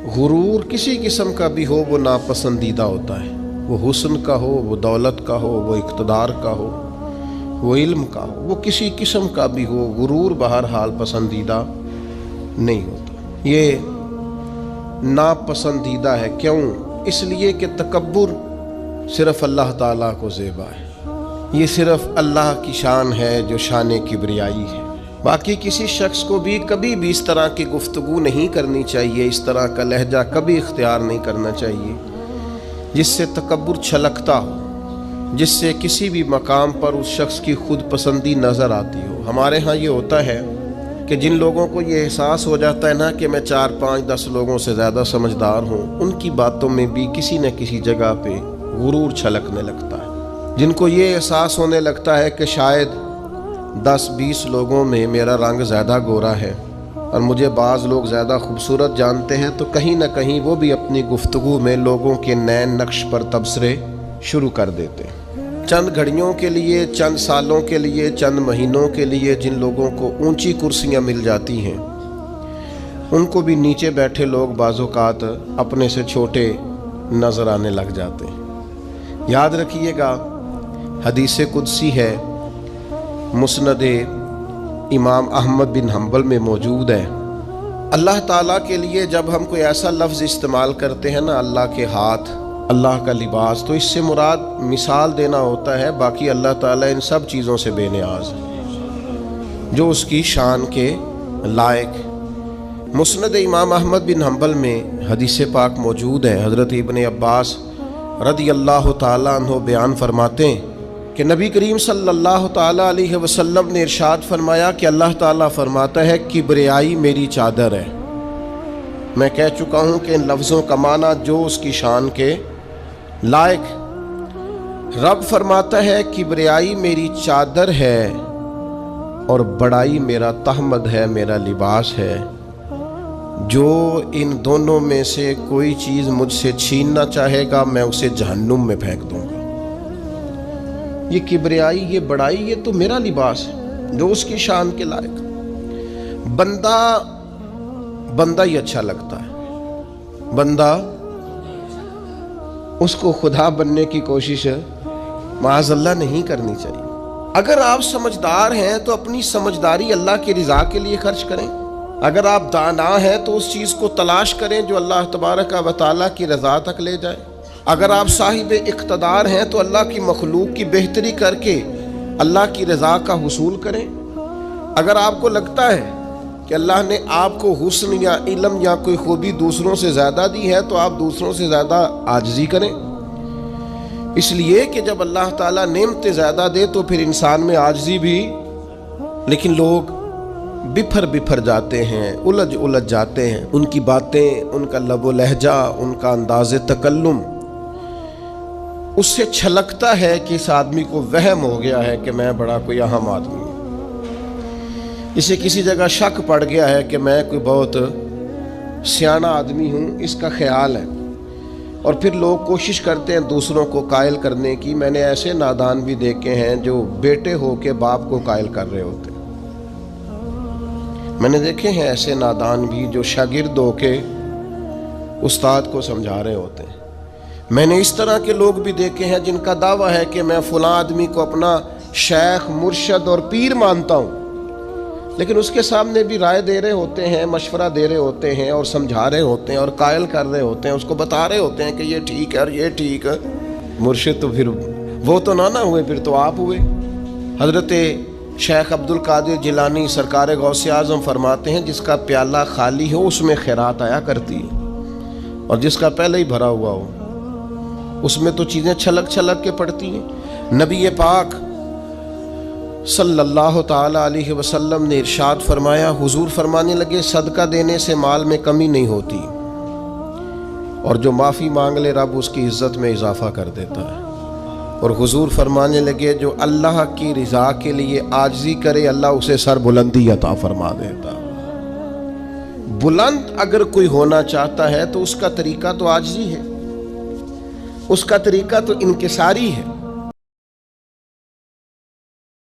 गुरूर किसी किस्म का भी हो वो नापसंदीदा होता है, वो हुस्न का हो, वो दौलत का हो, वो इक़्तिदार का हो, वो इल्म का हो, वो किसी किस्म का भी हो, गुरूर बहरहाल पसंदीदा नहीं होता। ये नापसंदीदा है। क्यों? इसलिए कि तकब्बुर सिर्फ़ अल्लाह ताला को ज़ेबा है। ये सिर्फ़ अल्लाह की शान है जो शान किबरियाई है। बाकी किसी शख्स को भी कभी भी इस तरह की गुफ्तगू नहीं करनी चाहिए, इस तरह का लहजा कभी इख्तियार नहीं करना चाहिए जिससे तकब्बुर छलकता हो, जिससे किसी भी मकाम पर उस शख्स की खुद पसंदी नज़र आती हो। हमारे यहाँ ये होता है कि जिन लोगों को ये एहसास हो जाता है ना कि मैं 4, 5, 10 लोगों से ज़्यादा समझदार हूँ, उनकी बातों में भी किसी न किसी जगह पे गुरूर छलकने लगता है। जिनको ये एहसास होने लगता है कि शायद 10-20 लोगों में मेरा रंग ज़्यादा गोरा है और मुझे बाज़ लोग ज़्यादा खूबसूरत जानते हैं, तो कहीं ना कहीं वो भी अपनी गुफ्तगू में लोगों के नैन नक्श पर तबसरे शुरू कर देते हैं। चंद घड़ियों के लिए, चंद सालों के लिए, चंद महीनों के लिए जिन लोगों को ऊंची कुर्सियां मिल जाती हैं, उनको भी नीचे बैठे लोग बाज़ौक़ात अपने से छोटे नज़र आने लग जाते हैं। याद रखिएगा, हदीस कुदसी है, मुस्नद इमाम अहमद बिन हम्बल में मौजूद है। अल्लाह ताला के लिए जब हम कोई ऐसा लफ्ज़ इस्तेमाल करते हैं ना, अल्लाह के हाथ, अल्लाह का लिबास, तो इससे मुराद मिसाल देना होता है। बाकी अल्लाह ताला इन सब चीज़ों से बेनियाज है जो उसकी शान के लायक। मुस्नद इमाम अहमद बिन हम्बल में हदीस पाक मौजूद है। हज़रत इब्न अब्बास रदी अल्लाह ताला अन्हु बयान फरमाते हैं कि नबी करीम सल्लल्लाहु ताला अलैहि वसल्लम ने इरशाद फरमाया कि अल्लाह ताला फरमाता है, किबरियाई मेरी चादर है। मैं कह चुका हूँ कि इन लफ्ज़ों का माना जो उसकी शान के लायक। रब फरमाता है, किबरियाई मेरी चादर है और बड़ाई मेरा तहमद है, मेरा लिबास है। जो इन दोनों में से कोई चीज़ मुझसे छीनना चाहेगा, मैं उसे जहन्नुम में फेंक दूंगा। ये किबरियाई, ये बड़ाई, ये तो मेरा लिबास है जो उसकी शान के लायक। बंदा ही अच्छा लगता है। बंदा, उसको खुदा बनने की कोशिश माज़अल्लाह नहीं करनी चाहिए। अगर आप समझदार हैं तो अपनी समझदारी अल्लाह की रज़ा के लिए खर्च करें। अगर आप दाना हैं तो उस चीज़ को तलाश करें जो अल्लाह तबारक व तआला की रज़ा तक ले जाए। अगर आप साहिब इक़्तिदार हैं तो अल्लाह की मखलूक की बेहतरी करके अल्लाह की रज़ा का हुसूल करें। अगर आपको लगता है कि अल्लाह ने आपको हुस्न या इल्म या कोई खूबी दूसरों से ज़्यादा दी है, तो आप दूसरों से ज़्यादा आजिज़ी करें। इसलिए कि जब अल्लाह ताला नेमतें ज़्यादा दे तो फिर इंसान में आजिज़ी भी। लेकिन लोग बिफर जाते हैं, उलझ जाते हैं। उनकी बातें, उनका लबो लहजा, उनका अंदाज़ तकल्लुम उससे छलकता है कि इस आदमी को वहम हो गया है कि मैं बड़ा कोई अहम आदमी हूँ। इसे किसी जगह शक पड़ गया है कि मैं कोई बहुत सियाना आदमी हूँ, इसका ख्याल है। और फिर लोग कोशिश करते हैं दूसरों को कायल करने की। मैंने ऐसे नादान भी देखे हैं जो बेटे हो के बाप को कायल कर रहे होते हैं। मैंने देखे हैं ऐसे नादान भी जो शागिर्द हो के उस्ताद को समझा रहे होते हैं। मैंने इस तरह के लोग भी देखे हैं जिनका दावा है कि मैं फ़लाँ आदमी को अपना शेख, मुर्शद और पीर मानता हूँ, लेकिन उसके सामने भी राय दे रहे होते हैं, मशवरा दे रहे होते हैं और समझा रहे होते हैं और कायल कर रहे होते हैं, उसको बता रहे होते हैं कि ये ठीक है और ये ठीक है। मुर्शिद तो फिर वो तो ना हुए, फिर तो आप हुए। हज़रत शेख अब्दुल कादिर जिलानी सरकार गौसे आज़म फरमाते हैं, जिसका प्याला खाली हो उसमें खैरात आया करती है, और जिसका पहले ही भरा हुआ हो उसमें तो चीज़ें छलक के पड़ती हैं। नबी पाक सल्लल्लाहु ताला अलैहि वसल्लम ने इरशाद फरमाया, हुजूर फरमाने लगे, सदका देने से माल में कमी नहीं होती, और जो माफ़ी मांग ले रब उसकी इज़्ज़त में इजाफ़ा कर देता है। और हुजूर फरमाने लगे, जो अल्लाह की रज़ा के लिए आजिज़ी करे, अल्लाह उसे सर बुलंदी अता फरमा देता। बुलंद अगर कोई होना चाहता है तो उसका तरीका तो आजिज़ी है, उसका तरीका तो इनकिसारी है।